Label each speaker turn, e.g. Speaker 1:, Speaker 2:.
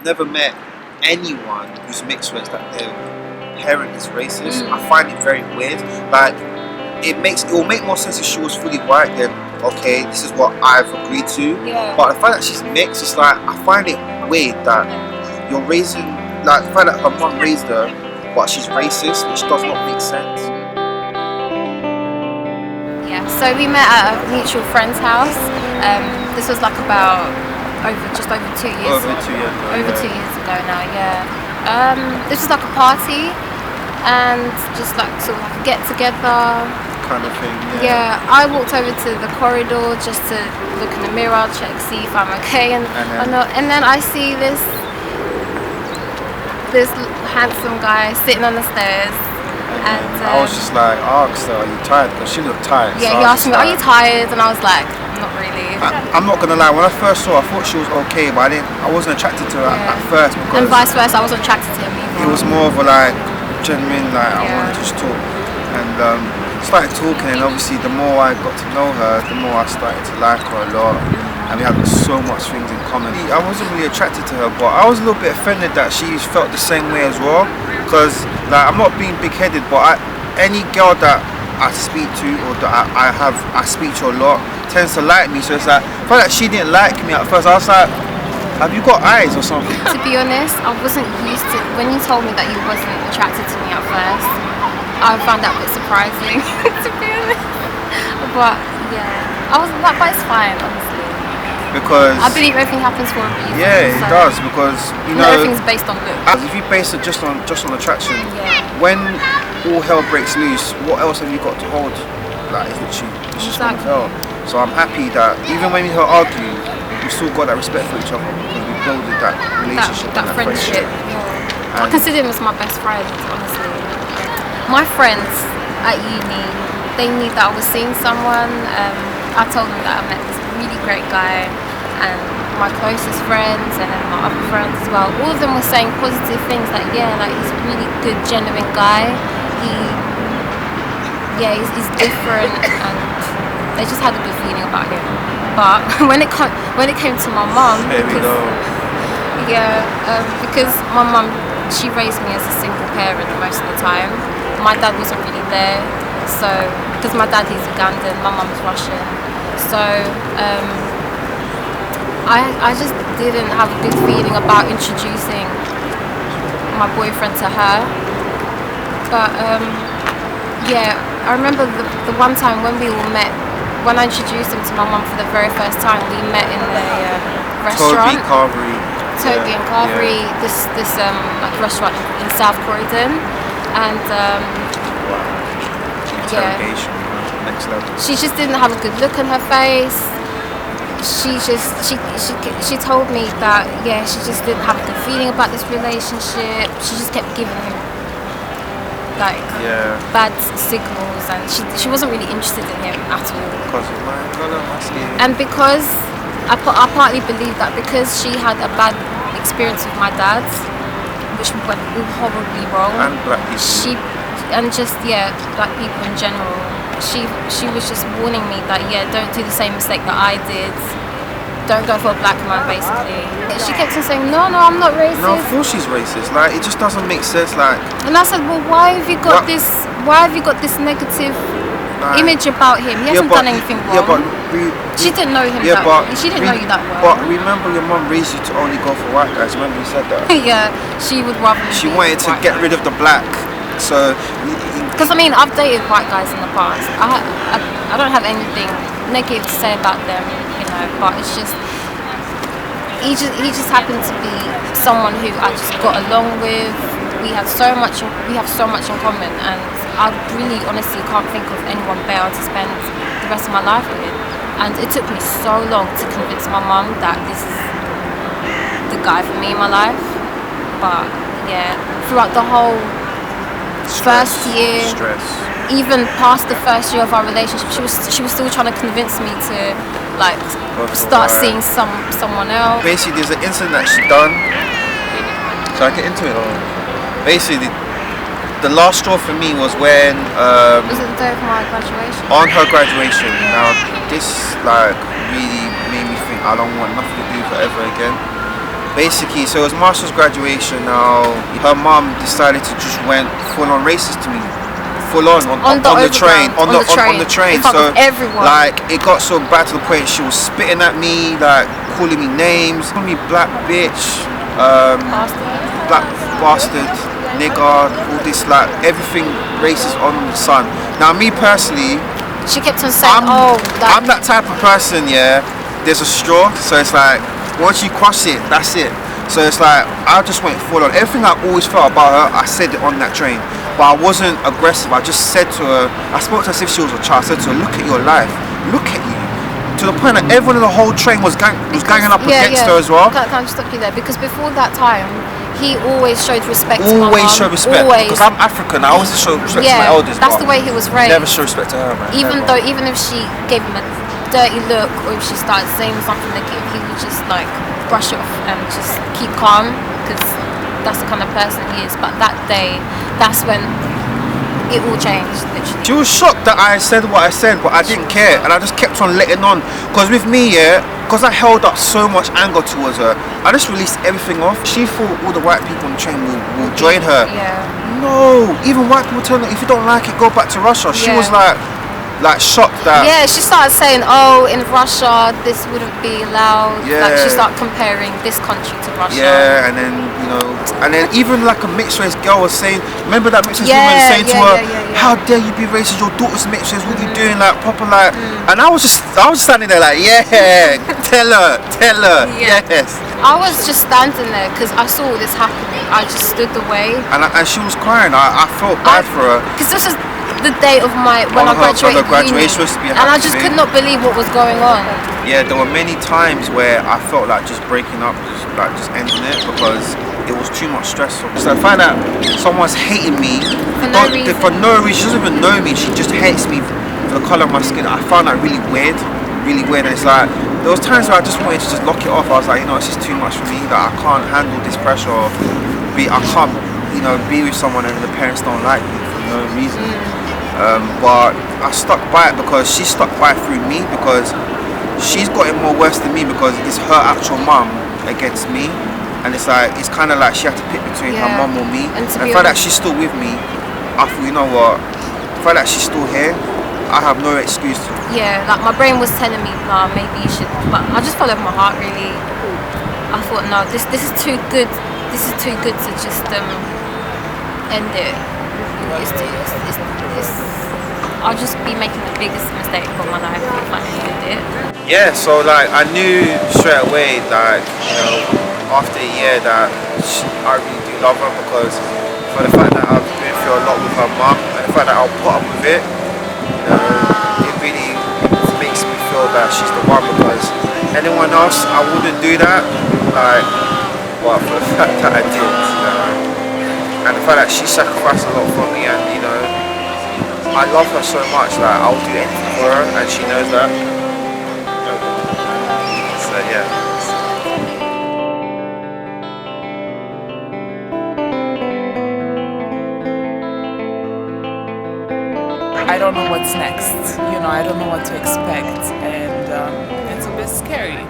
Speaker 1: never met anyone who's mixed race that their parent is racist. I find it very weird. Like, it will make more sense if she was fully white, then okay, this is what I've agreed to.
Speaker 2: Yeah.
Speaker 1: But the fact that she's mixed, it's like, I find it weird that you're raising, like, the fact that her mum raised her, but she's racist, which does not make sense.
Speaker 2: Yeah, so we met at a mutual friend's house. This was like about just over 2 years.
Speaker 1: Over 2 years ago.
Speaker 2: Over 2 years ago now, yeah. This was like a party and just like sort of like a get together
Speaker 1: kind of thing.
Speaker 2: Yeah, I walked over to the corridor just to look in the mirror, check, see if I'm okay, and then I see this handsome guy sitting on the stairs. And
Speaker 1: I was just like, asked her, are you tired? Because she looked tired.
Speaker 2: Yeah,
Speaker 1: so
Speaker 2: he asked me, are you tired? And I was like, not really.
Speaker 1: I'm not gonna lie, when I first saw her, I thought she was okay, but I wasn't attracted to her at first, because
Speaker 2: and vice versa, I wasn't attracted to him either.
Speaker 1: It was more of a like genuine, like I wanted to just talk, and started talking, and obviously the more I got to know her, the more I started to like her a lot, and we had so much things in common. I wasn't really attracted to her, but I was a little bit offended that she felt the same way as well, because like, I'm not being big-headed, but any girl that I speak to, or that I speak to a lot, tends to like me. So it's like, I felt like she didn't like me at first. I was like, have you got eyes or something?
Speaker 2: To be honest, I wasn't used to, when you told me that you wasn't attracted to me at first, I found that a bit surprising, to be honest. But yeah, I was like, but it's fine, honestly.
Speaker 1: Because
Speaker 2: I believe everything happens for a reason.
Speaker 1: Yeah, it does, because you know
Speaker 2: everything's based on looks.
Speaker 1: If you base it just on attraction,
Speaker 2: yeah.
Speaker 1: When all hell breaks loose, what else have you got to hold? Like, it's just gonna hell. So I'm happy that even when we argue, we still got that respect for each other, because we built that relationship,
Speaker 2: that friendship. Yeah. I consider him as my best friend, honestly. My friends at uni, they knew that I was seeing someone. I told them that I met this really great guy, and my closest friends and then my other friends as well, all of them were saying positive things, like yeah, like he's a really good, genuine guy. He's different, and they just had a good feeling about him. But when it came to my mum, because my mum, she raised me as a single parent most of the time. My dad wasn't really there, so because my dad is Ugandan, my mum's Russian, so I just didn't have a good feeling about introducing my boyfriend to her. But I remember the one time when we all met, when I introduced him to my mum for the very first time. We met in the restaurant. Toby and Carvery, this like restaurant in South Croydon, and
Speaker 1: next level.
Speaker 2: She just didn't have a good look on her face. She told me that she just didn't have a good feeling about this relationship. She just kept giving him like bad signals, and she wasn't really interested in him at all. And because I partly believe that because she had a bad experience with my dad, which went horribly wrong,
Speaker 1: and black people,
Speaker 2: black people in general. She was just warning me that don't do the same mistake that I did. Don't go for a black man, basically. She kept on saying, no, I'm not racist.
Speaker 1: No, of course she's racist. Like, it just doesn't make sense. Like,
Speaker 2: and I said, well, why have you got this negative image about him? He hasn't done anything wrong.
Speaker 1: Yeah, but
Speaker 2: she didn't know him she didn't know you that well.
Speaker 1: But remember, your mum raised you to only go for white guys. Remember you said that?
Speaker 2: Yeah, she would rather.
Speaker 1: She wanted to get rid of the black. So,
Speaker 2: because I mean, I've dated white guys in the past. I don't have anything negative to say about them, but it's just he just happened to be someone who I just got along with. We have so much in common, and I really honestly can't think of anyone better to spend the rest of my life with. And it took me so long to convince my mum that this is the guy for me in my life. But throughout the whole first year, even past the first year of our relationship, she was still trying to convince me to like start seeing someone else.
Speaker 1: Basically, there's an incident that she done. So I get into it. Basically, the last straw for me was when
Speaker 2: was it the day of my graduation?
Speaker 1: On her graduation. Now this like really made me think I don't want nothing to do with her ever again. basically, so it was Marshall's graduation now. Her mum decided to just went full on racist to me. Full on the train. On the train.
Speaker 2: In front
Speaker 1: So
Speaker 2: of everyone.
Speaker 1: like it got so bad to the point she was spitting at me, like calling me names, calling me black bitch, black bastard, nigger, all this like everything racist on the sun. Now me personally,
Speaker 2: She kept on saying,
Speaker 1: I'm that type of person, yeah. There's a straw, so it's like once you cross it, that's it. So it's like I just went full on. Everything I always felt about her, I said it on that train. But I wasn't aggressive. I just said to her, I spoke to her as if she was a child. I said to her, look at your life, look at you. To the point that everyone in the whole train was ganging up against her as well.
Speaker 2: Can I just stop you there? Because before that time, he always showed respect to my mum.
Speaker 1: Always show respect. Because I'm African, I always show respect to my elders.
Speaker 2: That's the way he was raised.
Speaker 1: Never show respect to her, man.
Speaker 2: Even if she gave him a dirty look or if she started saying something negative, he would just like brush it off and just keep calm because that's the kind of person he is. But that day, that's when it all changed, literally.
Speaker 1: She was shocked that I said what I said, but I didn't care, and I just kept on letting on. Because with me, because I held up so much anger towards her, I just released everything off. She thought all the white people on the train will join her.
Speaker 2: Yeah.
Speaker 1: No, even white people telling her, if you don't like it, go back to Russia. She was like shocked that.
Speaker 2: Yeah, she started saying, in Russia this wouldn't be allowed.
Speaker 1: Yeah.
Speaker 2: Like she started comparing this country to Russia.
Speaker 1: Yeah, and then even like a mixed race girl was saying, remember that mixed race woman saying to her, how dare you be racist, your daughter's mixed race, what are you doing, like proper like. And I was standing there like, tell her, yes.
Speaker 2: I was just standing there because I saw all this happening. I just stood away.
Speaker 1: And she was crying. I felt bad for her.
Speaker 2: Because this is the day of when I graduated uni, and I just could not believe what was going on.
Speaker 1: Yeah, there were many times where I felt like just breaking up, just ending it because it was too much stress. So I find out someone's hating me for no reason. She doesn't even know me. She just hates me for the colour of my skin. I found that really weird. And it's like there was times where I just wanted to just lock it off. I was like, it's just too much for me. That I can't handle this pressure. I can't, be with someone and the parents don't like me for no reason. But I stuck by it because she stuck by it through me, because she's got it more worse than me because it's her actual mum against me, and it's kind of like she had to pick between her mum or me. And the fact that she's still with me, I thought, you know what, the fact that she's still here, I have no excuse to.
Speaker 2: Yeah, like my brain was telling me, nah, maybe you should, but I just followed my heart really. I thought, no, this is too good. This is too good to just end it. I'll just be making the biggest mistake of my life if I ended it.
Speaker 1: Yeah, so like I knew straight away that after a year that I really do love her, because for the fact that I've been through a lot with her mum and the fact that I'll put up with it, it really makes me feel that she's the one, because anyone else I wouldn't do that, but for the fact that I did, and the fact that she sacrificed a lot for me, and I love her so much that I'll do anything for her, and she knows that. So yeah.
Speaker 3: I don't know what's next. I don't know what to expect, and it's a bit scary.